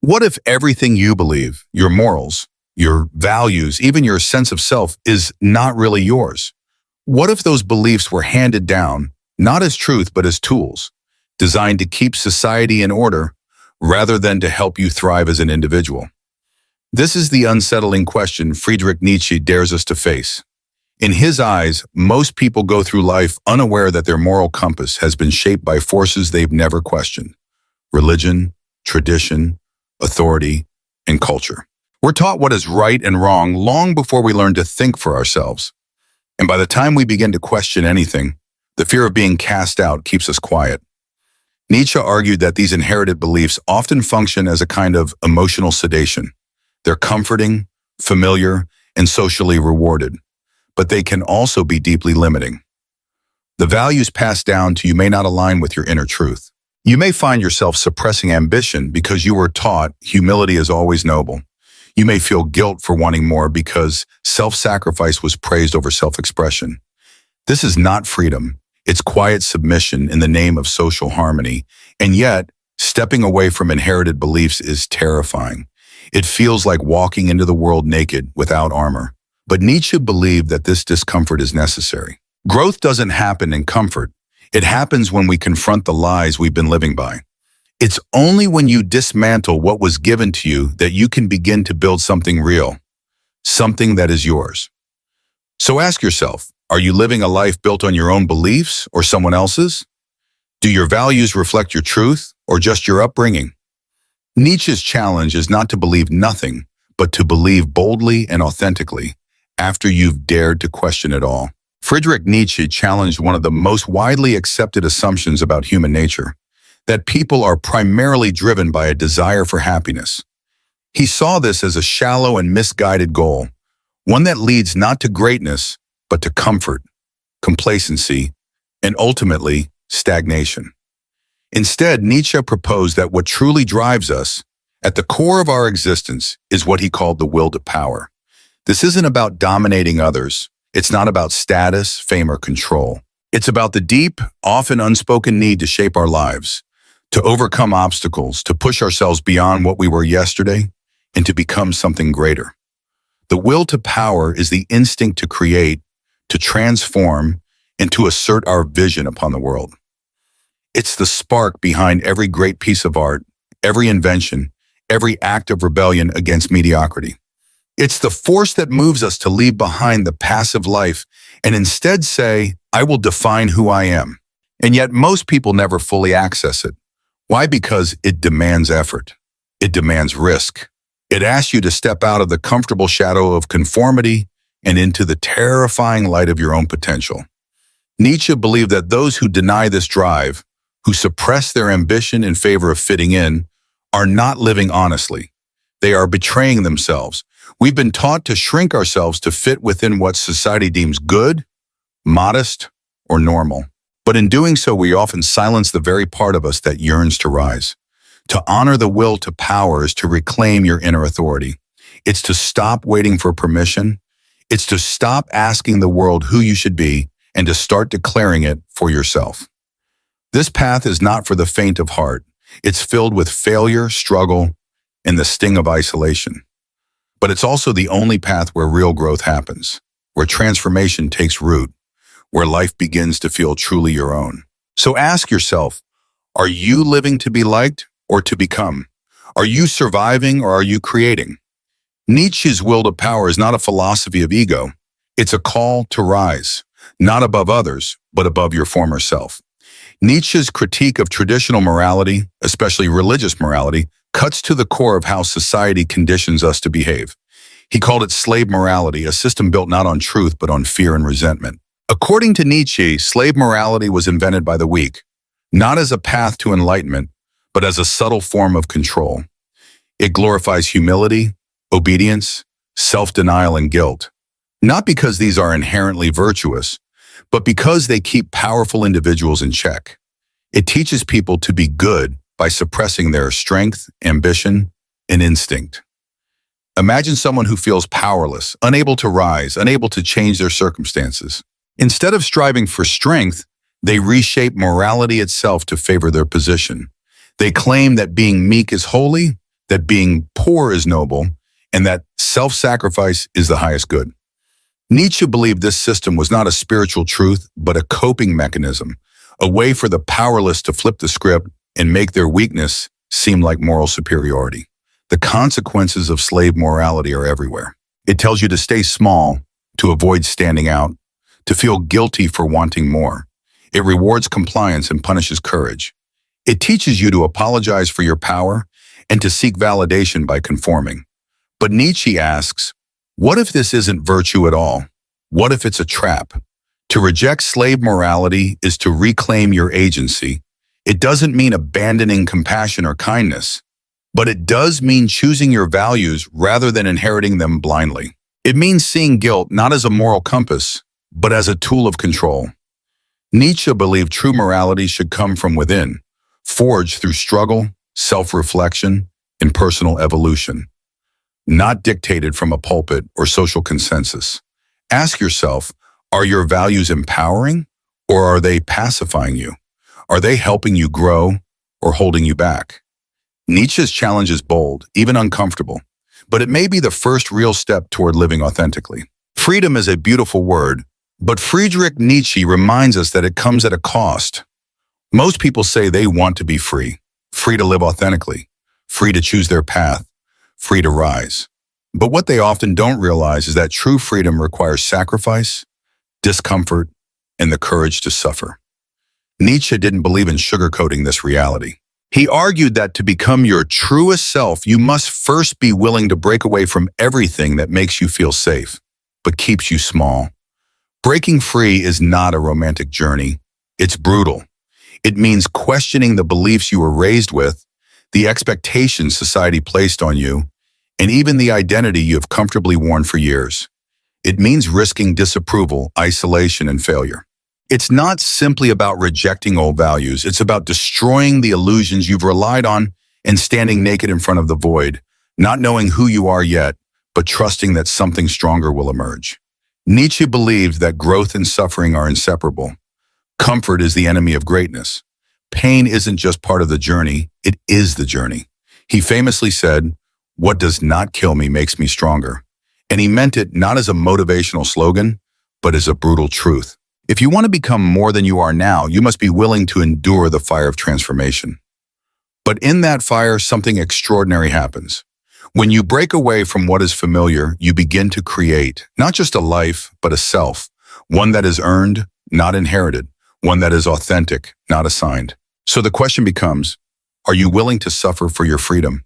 What if everything you believe, your morals, your values, even your sense of self, is not really yours? What if those beliefs were handed down, not as truth, but as tools, designed to keep society in order rather than to help you thrive as an individual? This is the unsettling question Friedrich Nietzsche dares us to face. In his eyes, most people go through life unaware that their moral compass has been shaped by forces they've never questioned: religion, tradition, authority, and culture. We're taught what is right and wrong long before we learn to think for ourselves. And by the time we begin to question anything, the fear of being cast out keeps us quiet. Nietzsche argued that these inherited beliefs often function as a kind of emotional sedation. They're comforting, familiar, and socially rewarded, but they can also be deeply limiting. The values passed down to you may not align with your inner truth. You may find yourself suppressing ambition because you were taught humility is always noble. You may feel guilt for wanting more because self-sacrifice was praised over self-expression. This is not freedom. It's quiet submission in the name of social harmony. And yet, stepping away from inherited beliefs is terrifying. It feels like walking into the world naked without armor. But Nietzsche believed that this discomfort is necessary. Growth doesn't happen in comfort. It happens when we confront the lies we've been living by. It's only when you dismantle what was given to you that you can begin to build something real, something that is yours. So ask yourself, are you living a life built on your own beliefs or someone else's? Do your values reflect your truth or just your upbringing? Nietzsche's challenge is not to believe nothing, but to believe boldly and authentically after you've dared to question it all. Friedrich Nietzsche challenged one of the most widely accepted assumptions about human nature, that people are primarily driven by a desire for happiness. He saw this as a shallow and misguided goal, one that leads not to greatness, but to comfort, complacency, and ultimately, stagnation. Instead, Nietzsche proposed that what truly drives us, at the core of our existence, is what he called the will to power. This isn't about dominating others. It's not about status, fame, or control. It's about the deep, often unspoken need to shape our lives, to overcome obstacles, to push ourselves beyond what we were yesterday, and to become something greater. The will to power is the instinct to create, to transform, and to assert our vision upon the world. It's the spark behind every great piece of art, every invention, every act of rebellion against mediocrity. It's the force that moves us to leave behind the passive life and instead say, I will define who I am. And yet most people never fully access it. Why? Because it demands effort. It demands risk. It asks you to step out of the comfortable shadow of conformity and into the terrifying light of your own potential. Nietzsche believed that those who deny this drive, who suppress their ambition in favor of fitting in, are not living honestly. They are betraying themselves. We've been taught to shrink ourselves to fit within what society deems good, modest, or normal. But in doing so, we often silence the very part of us that yearns to rise. To honor the will to power is to reclaim your inner authority. It's to stop waiting for permission. It's to stop asking the world who you should be and to start declaring it for yourself. This path is not for the faint of heart. It's filled with failure, struggle, and the sting of isolation. But it's also the only path where real growth happens, where transformation takes root, where life begins to feel truly your own. So ask yourself, are you living to be liked or to become? Are you surviving or are you creating? Nietzsche's will to power is not a philosophy of ego. It's a call to rise, not above others, but above your former self. Nietzsche's critique of traditional morality, especially religious morality, cuts to the core of how society conditions us to behave. He called it slave morality, a system built not on truth but on fear and resentment. According to Nietzsche, slave morality was invented by the weak, not as a path to enlightenment, but as a subtle form of control. It glorifies humility, obedience, self-denial, and guilt, not because these are inherently virtuous, but because they keep powerful individuals in check. It teaches people to be good by suppressing their strength, ambition, and instinct. Imagine someone who feels powerless, unable to rise, unable to change their circumstances. Instead of striving for strength, they reshape morality itself to favor their position. They claim that being meek is holy, that being poor is noble, and that self-sacrifice is the highest good. Nietzsche believed this system was not a spiritual truth, but a coping mechanism, a way for the powerless to flip the script and make their weakness seem like moral superiority. The consequences of slave morality are everywhere. It tells you to stay small, to avoid standing out, to feel guilty for wanting more. It rewards compliance and punishes courage. It teaches you to apologize for your power and to seek validation by conforming. But Nietzsche asks, what if this isn't virtue at all? What if it's a trap? To reject slave morality is to reclaim your agency. It doesn't mean abandoning compassion or kindness, but it does mean choosing your values rather than inheriting them blindly. It means seeing guilt not as a moral compass, but as a tool of control. Nietzsche believed true morality should come from within, forged through struggle, self-reflection, and personal evolution, not dictated from a pulpit or social consensus. Ask yourself, are your values empowering or are they pacifying you? Are they helping you grow or holding you back? Nietzsche's challenge is bold, even uncomfortable, but it may be the first real step toward living authentically. Freedom is a beautiful word, but Friedrich Nietzsche reminds us that it comes at a cost. Most people say they want to be free to live authentically, free to choose their path, free to rise. But what they often don't realize is that true freedom requires sacrifice, discomfort, and the courage to suffer. Nietzsche didn't believe in sugarcoating this reality. He argued that to become your truest self, you must first be willing to break away from everything that makes you feel safe, but keeps you small. Breaking free is not a romantic journey. It's brutal. It means questioning the beliefs you were raised with, the expectations society placed on you, and even the identity you have comfortably worn for years. It means risking disapproval, isolation, and failure. It's not simply about rejecting old values. It's about destroying the illusions you've relied on and standing naked in front of the void, not knowing who you are yet, but trusting that something stronger will emerge. Nietzsche believed that growth and suffering are inseparable. Comfort is the enemy of greatness. Pain isn't just part of the journey, it is the journey. He famously said, "What does not kill me makes me stronger." And he meant it not as a motivational slogan, but as a brutal truth. If you want to become more than you are now, you must be willing to endure the fire of transformation. But in that fire, something extraordinary happens. When you break away from what is familiar, you begin to create, not just a life, but a self, one that is earned, not inherited, one that is authentic, not assigned. So the question becomes, are you willing to suffer for your freedom?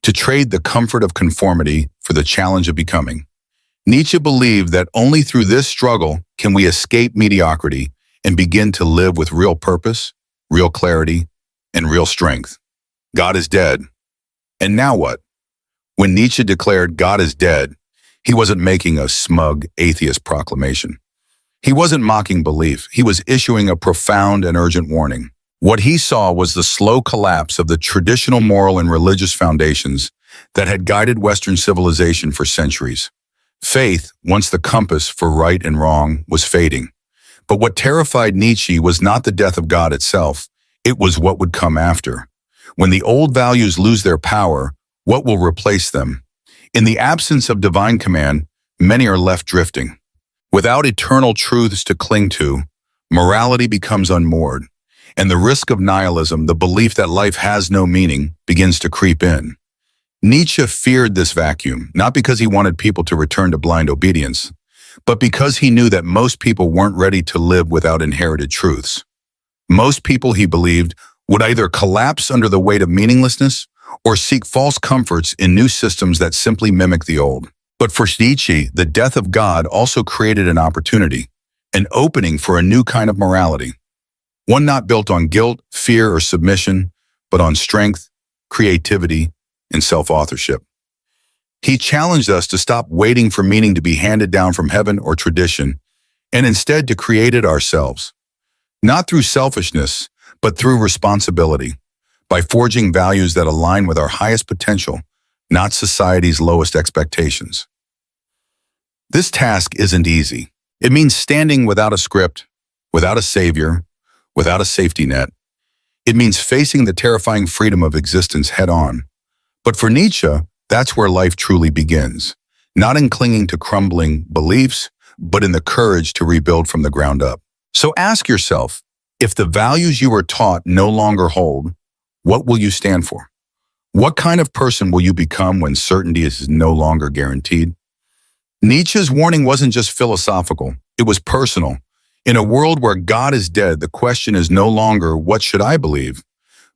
To trade the comfort of conformity for the challenge of becoming? Nietzsche believed that only through this struggle can we escape mediocrity and begin to live with real purpose, real clarity, and real strength. God is dead. And now what? When Nietzsche declared God is dead, he wasn't making a smug atheist proclamation. He wasn't mocking belief. He was issuing a profound and urgent warning. What he saw was the slow collapse of the traditional moral and religious foundations that had guided Western civilization for centuries. Faith, once the compass for right and wrong, was fading. But what terrified Nietzsche was not the death of God itself, it was what would come after. When the old values lose their power, what will replace them? In the absence of divine command, many are left drifting. Without eternal truths to cling to, morality becomes unmoored, and the risk of nihilism, the belief that life has no meaning, begins to creep in. Nietzsche feared this vacuum, not because he wanted people to return to blind obedience, but because he knew that most people weren't ready to live without inherited truths. Most people, he believed, would either collapse under the weight of meaninglessness or seek false comforts in new systems that simply mimic the old. But for Nietzsche, the death of God also created an opportunity, an opening for a new kind of morality. One not built on guilt, fear, or submission, but on strength, creativity, and self-authorship. He challenged us to stop waiting for meaning to be handed down from heaven or tradition, and instead to create it ourselves. Not through selfishness, but through responsibility, by forging values that align with our highest potential, not society's lowest expectations. This task isn't easy. It means standing without a script, without a savior, without a safety net. It means facing the terrifying freedom of existence head-on, But for Nietzsche, that's where life truly begins, not in clinging to crumbling beliefs, but in the courage to rebuild from the ground up. So ask yourself, if the values you were taught no longer hold, what will you stand for? What kind of person will you become when certainty is no longer guaranteed? Nietzsche's warning wasn't just philosophical, it was personal. In a world where God is dead, the question is no longer, what should I believe?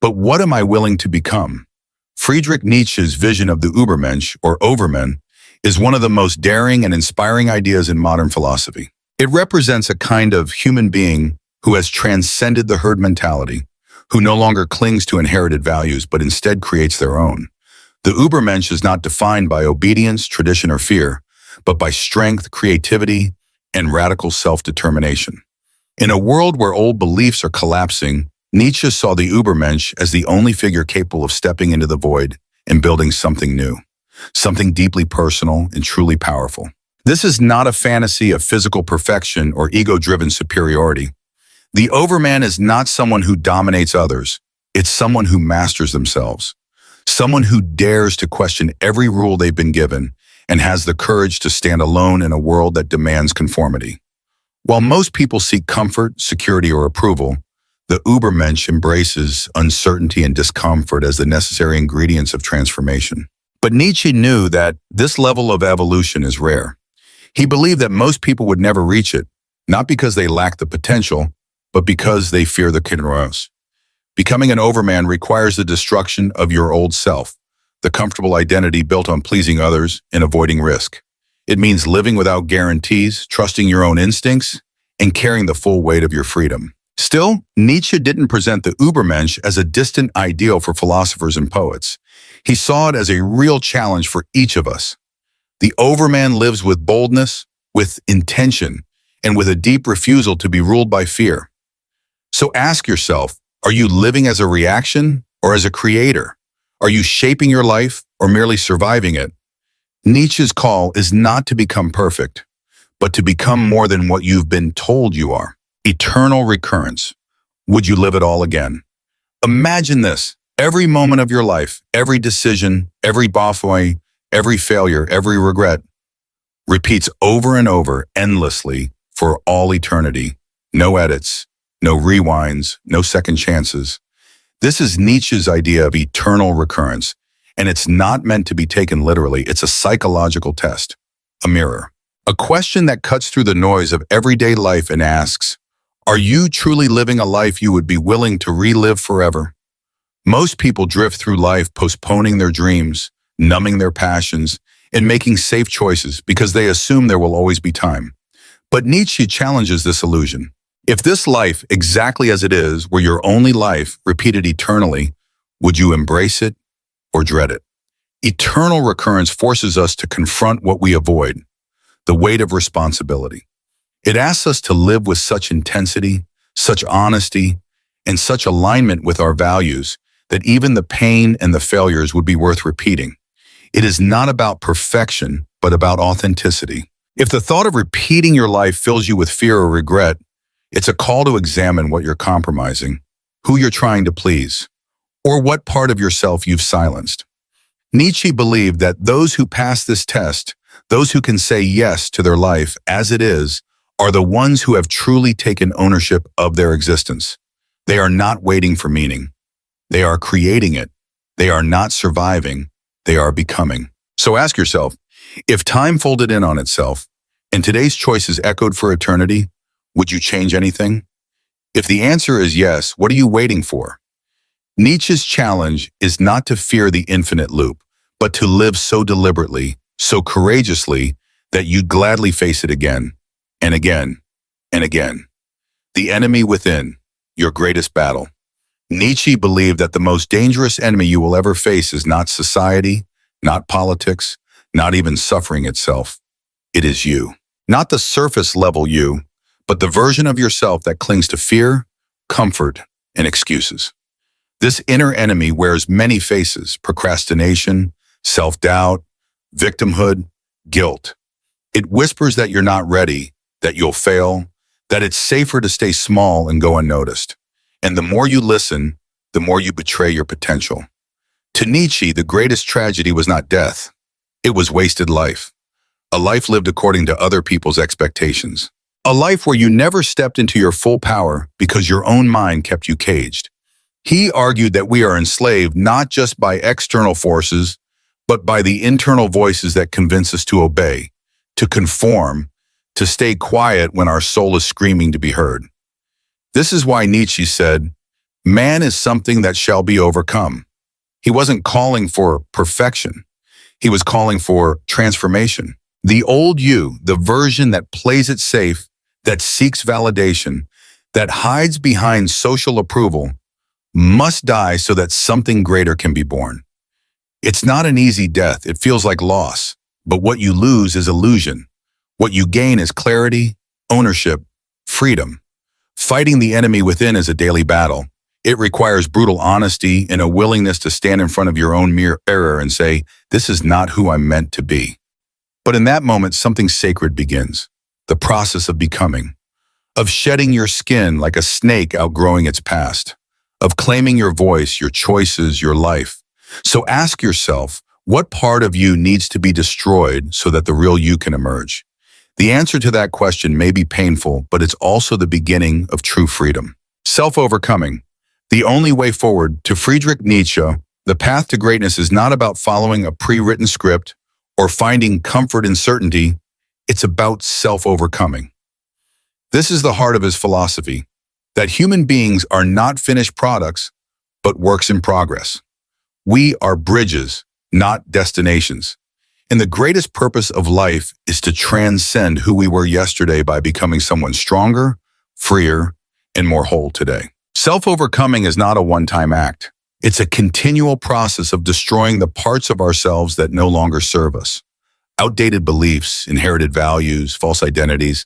But what am I willing to become? Friedrich Nietzsche's vision of the Übermensch, or overman, is one of the most daring and inspiring ideas in modern philosophy. It represents a kind of human being who has transcended the herd mentality, who no longer clings to inherited values but instead creates their own. The Übermensch is not defined by obedience, tradition, or fear, but by strength, creativity, and radical self-determination. In a world where old beliefs are collapsing, Nietzsche saw the Übermensch as the only figure capable of stepping into the void and building something new, something deeply personal and truly powerful. This is not a fantasy of physical perfection or ego-driven superiority. The overman is not someone who dominates others. It's someone who masters themselves, someone who dares to question every rule they've been given and has the courage to stand alone in a world that demands conformity. While most people seek comfort, security, or approval, the Übermensch embraces uncertainty and discomfort as the necessary ingredients of transformation. But Nietzsche knew that this level of evolution is rare. He believed that most people would never reach it, not because they lack the potential, but because they fear the Chronicles. Becoming an overman requires the destruction of your old self, the comfortable identity built on pleasing others and avoiding risk. It means living without guarantees, trusting your own instincts, and carrying the full weight of your freedom. Still, Nietzsche didn't present the Übermensch as a distant ideal for philosophers and poets. He saw it as a real challenge for each of us. The overman lives with boldness, with intention, and with a deep refusal to be ruled by fear. So ask yourself, are you living as a reaction or as a creator? Are you shaping your life or merely surviving it? Nietzsche's call is not to become perfect, but to become more than what you've been told you are. Eternal recurrence. Would you live it all again? Imagine this. Every moment of your life, every decision, every bafoué, every failure, every regret, repeats over and over endlessly for all eternity. No edits, no rewinds, no second chances. This is Nietzsche's idea of eternal recurrence, and it's not meant to be taken literally. It's a psychological test, a mirror, a question that cuts through the noise of everyday life and asks, are you truly living a life you would be willing to relive forever? Most people drift through life postponing their dreams, numbing their passions, and making safe choices because they assume there will always be time. But Nietzsche challenges this illusion. If this life, exactly as it is, were your only life, repeated eternally, would you embrace it or dread it? Eternal recurrence forces us to confront what we avoid, the weight of responsibility. It asks us to live with such intensity, such honesty, and such alignment with our values that even the pain and the failures would be worth repeating. It is not about perfection, but about authenticity. If the thought of repeating your life fills you with fear or regret, it's a call to examine what you're compromising, who you're trying to please, or what part of yourself you've silenced. Nietzsche believed that those who pass this test, those who can say yes to their life as it is, are the ones who have truly taken ownership of their existence. They are not waiting for meaning. They are creating it. They are not surviving. They are becoming. So ask yourself, if time folded in on itself and today's choices echoed for eternity, would you change anything? If the answer is yes, what are you waiting for? Nietzsche's challenge is not to fear the infinite loop, but to live so deliberately, so courageously, that you'd gladly face it again, and again, and again. The enemy within, your greatest battle. Nietzsche believed that the most dangerous enemy you will ever face is not society, not politics, not even suffering itself. It is you. Not the surface level you, but the version of yourself that clings to fear, comfort, and excuses. This inner enemy wears many faces: procrastination, self-doubt, victimhood, guilt. It whispers that you're not ready, that you'll fail, that it's safer to stay small and go unnoticed. And the more you listen, the more you betray your potential. To Nietzsche, the greatest tragedy was not death. It was wasted life. A life lived according to other people's expectations. A life where you never stepped into your full power because your own mind kept you caged. He argued that we are enslaved not just by external forces, but by the internal voices that convince us to obey, to conform, to stay quiet when our soul is screaming to be heard. This is why Nietzsche said, "Man is something that shall be overcome." He wasn't calling for perfection. He was calling for transformation. The old you, the version that plays it safe, that seeks validation, that hides behind social approval, must die so that something greater can be born. It's not an easy death. It feels like loss. But what you lose is illusion. What you gain is clarity, ownership, freedom. Fighting the enemy within is a daily battle. It requires brutal honesty and a willingness to stand in front of your own mirror and say, "This is not who I'm meant to be." But in that moment, something sacred begins. The process of becoming, of shedding your skin like a snake outgrowing its past, of claiming your voice, your choices, your life. So ask yourself, what part of you needs to be destroyed so that the real you can emerge? The answer to that question may be painful, but it's also the beginning of true freedom. Self-overcoming. The only way forward. To Friedrich Nietzsche, the path to greatness is not about following a pre-written script or finding comfort in certainty. It's about self-overcoming. This is the heart of his philosophy, that human beings are not finished products, but works in progress. We are bridges, not destinations. And the greatest purpose of life is to transcend who we were yesterday by becoming someone stronger, freer, and more whole today. Self-overcoming is not a one-time act. It's a continual process of destroying the parts of ourselves that no longer serve us. Outdated beliefs, inherited values, false identities,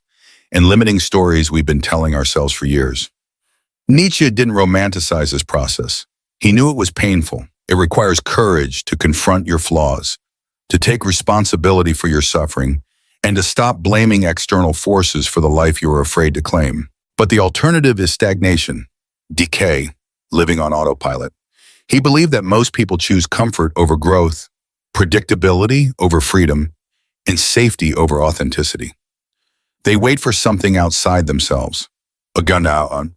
and limiting stories we've been telling ourselves for years. Nietzsche didn't romanticize this process. He knew it was painful. It requires courage to confront your flaws, to take responsibility for your suffering, and to stop blaming external forces for the life you are afraid to claim. But the alternative is stagnation, decay, living on autopilot. He believed that most people choose comfort over growth, predictability over freedom, and safety over authenticity. They wait for something outside themselves, a gun out,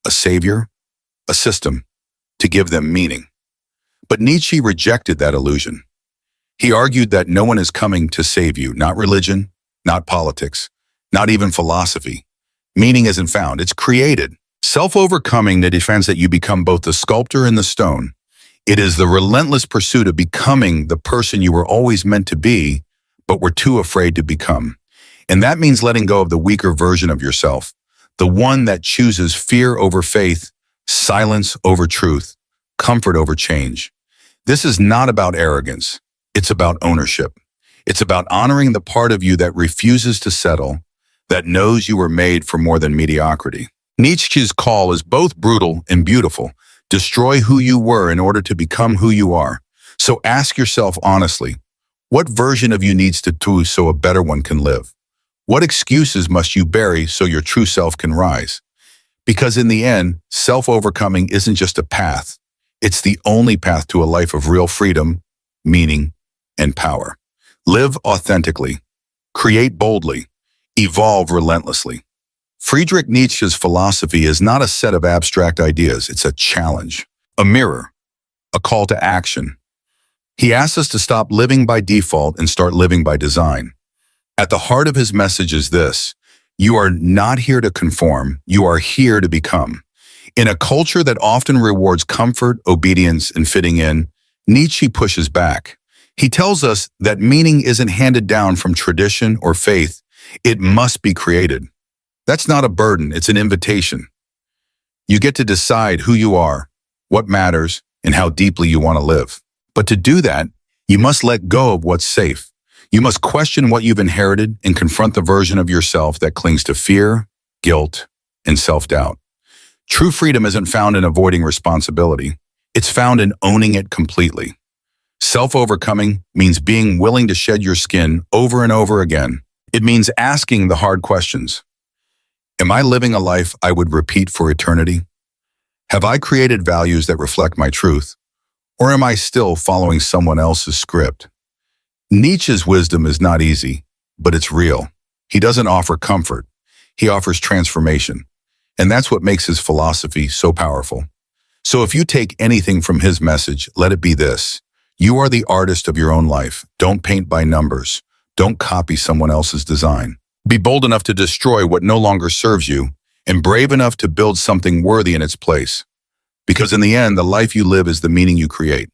a savior, a system, to give them meaning. But Nietzsche rejected that illusion. He argued that no one is coming to save you, not religion, not politics, not even philosophy. Meaning isn't found, it's created. Self-overcoming defends that you become both the sculptor and the stone. It is the relentless pursuit of becoming the person you were always meant to be, but were too afraid to become. And that means letting go of the weaker version of yourself, the one that chooses fear over faith, silence over truth, comfort over change. This is not about arrogance. It's about ownership. It's about honoring the part of you that refuses to settle, that knows you were made for more than mediocrity. Nietzsche's call is both brutal and beautiful. Destroy who you were in order to become who you are. So ask yourself honestly, what version of you needs to do so a better one can live? What excuses must you bury so your true self can rise? Because in the end, self-overcoming isn't just a path. It's the only path to a life of real freedom, meaning, and power. Live authentically, create boldly, evolve relentlessly. Friedrich Nietzsche's philosophy is not a set of abstract ideas, it's a challenge, a mirror, a call to action. He asks us to stop living by default and start living by design. At the heart of his message is this: you are not here to conform, you are here to become. In a culture that often rewards comfort, obedience, and fitting in, Nietzsche pushes back. He tells us that meaning isn't handed down from tradition or faith, it must be created. That's not a burden, it's an invitation. You get to decide who you are, what matters, and how deeply you want to live. But to do that, you must let go of what's safe. You must question what you've inherited and confront the version of yourself that clings to fear, guilt, and self-doubt. True freedom isn't found in avoiding responsibility. It's found in owning it completely. Self-overcoming means being willing to shed your skin over and over again. It means asking the hard questions. Am I living a life I would repeat for eternity? Have I created values that reflect my truth? Or am I still following someone else's script? Nietzsche's wisdom is not easy, but it's real. He doesn't offer comfort. He offers transformation. And that's what makes his philosophy so powerful. So if you take anything from his message, let it be this. You are the artist of your own life. Don't paint by numbers. Don't copy someone else's design. Be bold enough to destroy what no longer serves you, and brave enough to build something worthy in its place. Because in the end, the life you live is the meaning you create.